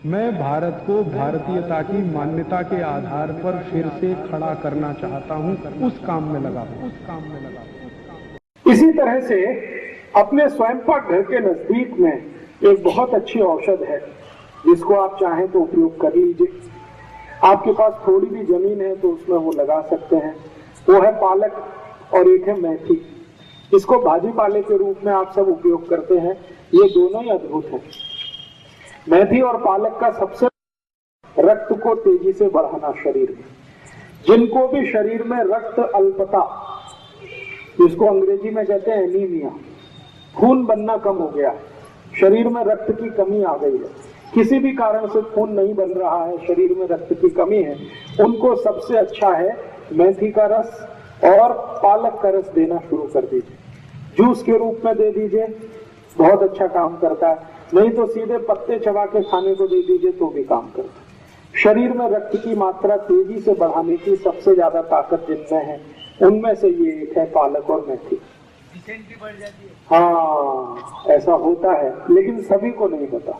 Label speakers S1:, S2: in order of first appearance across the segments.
S1: मैं भारत को भारतीयता की मान्यता के आधार पर फिर से खड़ा करना चाहता हूं, उस काम में लगा हूं।
S2: इसी तरह से अपने स्वयं पाक घर के नजदीक में एक बहुत अच्छी औषध है जिसको आप चाहें तो उपयोग कर लीजिए। आपके पास थोड़ी भी जमीन है तो उसमें वो लगा सकते हैं। वो है पालक और एक है मेथी। इसको भाजी पाले के रूप में आप सब उपयोग करते हैं। ये दोनों ही अद्भुत हैं। मेथी और पालक का सबसे रक्त को तेजी से बढ़ाना शरीर में। जिनको भी शरीर में रक्त अल्पता, जिसको अंग्रेजी में कहते हैं एनीमिया, खून बनना कम हो गया, शरीर में रक्त की कमी आ गई है, किसी भी कारण से खून नहीं बन रहा है, शरीर में रक्त की कमी है, उनको सबसे अच्छा है मेथी का रस और पालक का रस देना शुरू कर दीजिए। जूस के रूप में दे दीजिए, बहुत अच्छा काम करता है। नहीं तो सीधे पत्ते चबा के खाने को दे दीजिए तो भी काम करता है। शरीर में रक्त की मात्रा तेजी से बढ़ाने की सबसे ज्यादा ताकत जिनमें है उनमें से ये एक है पालक और मेथी।
S3: बढ़ जाती है।
S2: हाँ, ऐसा होता है, लेकिन सभी को नहीं होता।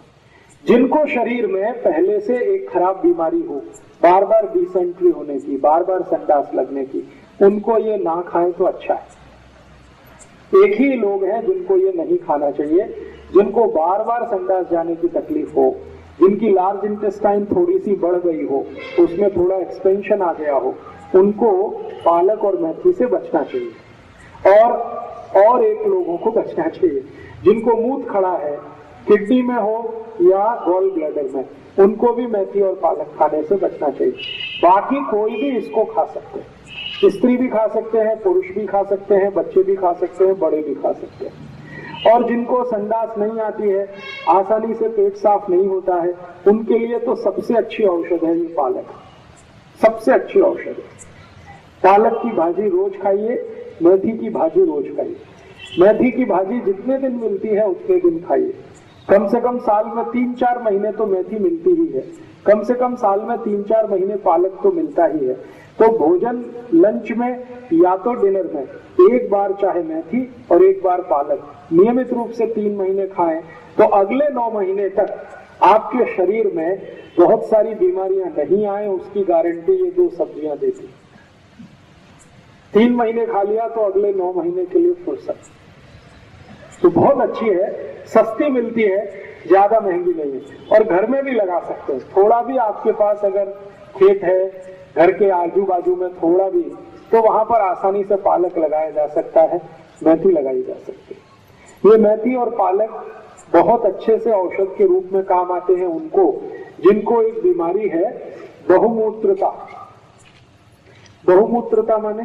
S2: जिनको शरीर में पहले से एक खराब बीमारी हो, बार बार डिसेंट्री होने की, बार बार संडास लगने की, उनको ये ना खाएं तो अच्छा है। एक ही लोग हैं जिनको ये नहीं खाना चाहिए, जिनको बार बार संडास जाने की तकलीफ हो, जिनकी लार्ज इंटेस्टाइन थोड़ी सी बढ़ गई हो, उसमें थोड़ा एक्सपेंशन आ गया हो, उनको पालक और मेथी से बचना चाहिए। और एक लोगों को बचना चाहिए जिनको मूत खड़ा है, किडनी में हो या गॉल ब्लैडर में, उनको भी मेथी और पालक खाने से बचना चाहिए। बाकी कोई भी इसको खा सकते हैं, स्त्री भी खा सकते हैं, पुरुष भी खा सकते हैं, बच्चे भी खा सकते हैं, बड़े भी खा सकते हैं। और जिनको संडास नहीं आती है, आसानी से पेट साफ नहीं होता है, उनके लिए तो सबसे अच्छी औषध है ये पालक, सबसे अच्छी औषध है। पालक की भाजी रोज खाइए, मेथी की भाजी रोज खाइए। मेथी की भाजी जितने दिन मिलती है उतने दिन खाइए। कम से कम साल में 3-4 महीने तो मेथी मिलती ही है, कम से कम साल में 3-4 महीने पालक तो मिलता ही है। तो भोजन लंच में या तो डिनर में एक बार चाहे मेथी और एक बार पालक नियमित रूप से 3 महीने खाएं तो अगले 9 महीने तक आपके शरीर में बहुत सारी बीमारियां नहीं आए, उसकी गारंटी ये 2 सब्जियां देती। 3 महीने खा लिया तो अगले 9 महीने के लिए फुर्सत। तो बहुत अच्छी है, सस्ती मिलती है, ज्यादा महंगी नहीं है, और घर में भी लगा सकते हैं। थोड़ा भी आपके पास अगर खेत है, घर के आजू बाजू में थोड़ा भी, तो वहां पर आसानी से पालक लगाया जा सकता है, मेथी लगाई जा सकती है। ये मेथी और पालक बहुत अच्छे से औषध के रूप में काम आते हैं उनको जिनको एक बीमारी है बहुमूत्रता। बहुमूत्रता माने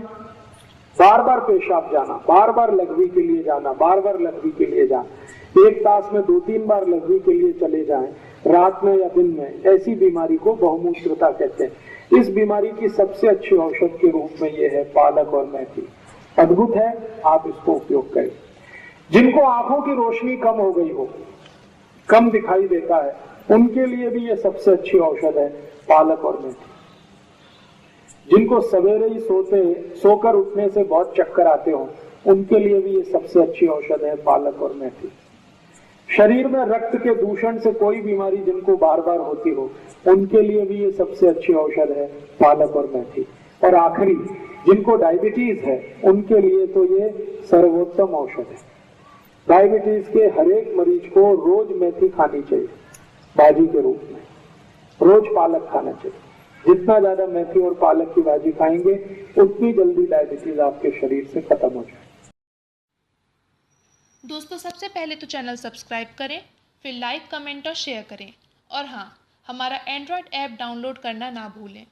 S2: बार बार पेशाब जाना, बार बार लघवी के लिए जाना, बार बार लघवी के लिए जाना, एक तास में 2-3 बार लघवी के लिए चले जाएं, रात में या दिन में, ऐसी बीमारी को बहुमूत्रता कहते हैं। इस बीमारी की सबसे अच्छी औषध के रूप में यह है पालक और मेथी। अद्भुत है, आप इसको उपयोग करें। जिनको आंखों की रोशनी कम हो गई हो, कम दिखाई देता है, उनके लिए भी ये सबसे अच्छी औषध है पालक और मेथी। जिनको सवेरे ही सोकर उठने से बहुत चक्कर आते हो, उनके लिए भी ये सबसे अच्छी औषध है पालक और मेथी। शरीर में रक्त के दूषण से कोई बीमारी जिनको बार बार होती हो, उनके लिए भी ये सबसे अच्छी औषध है पालक और मेथी। और आखिरी, जिनको डायबिटीज है, उनके लिए तो ये सर्वोत्तम औषध है। डायबिटीज के हर एक मरीज को रोज मेथी खानी चाहिए भाजी के रूप में, रोज पालक खाना चाहिए। जितना ज्यादा मेथी और पालक की भाजी खाएंगे उतनी जल्दी डायबिटीज आपके शरीर से खत्म हो जाए।
S4: दोस्तों, सबसे पहले तो चैनल सब्सक्राइब करें, फिर लाइक, कमेंट और शेयर करें। और हाँ, हमारा एंड्रॉयड ऐप डाउनलोड करना ना भूलें।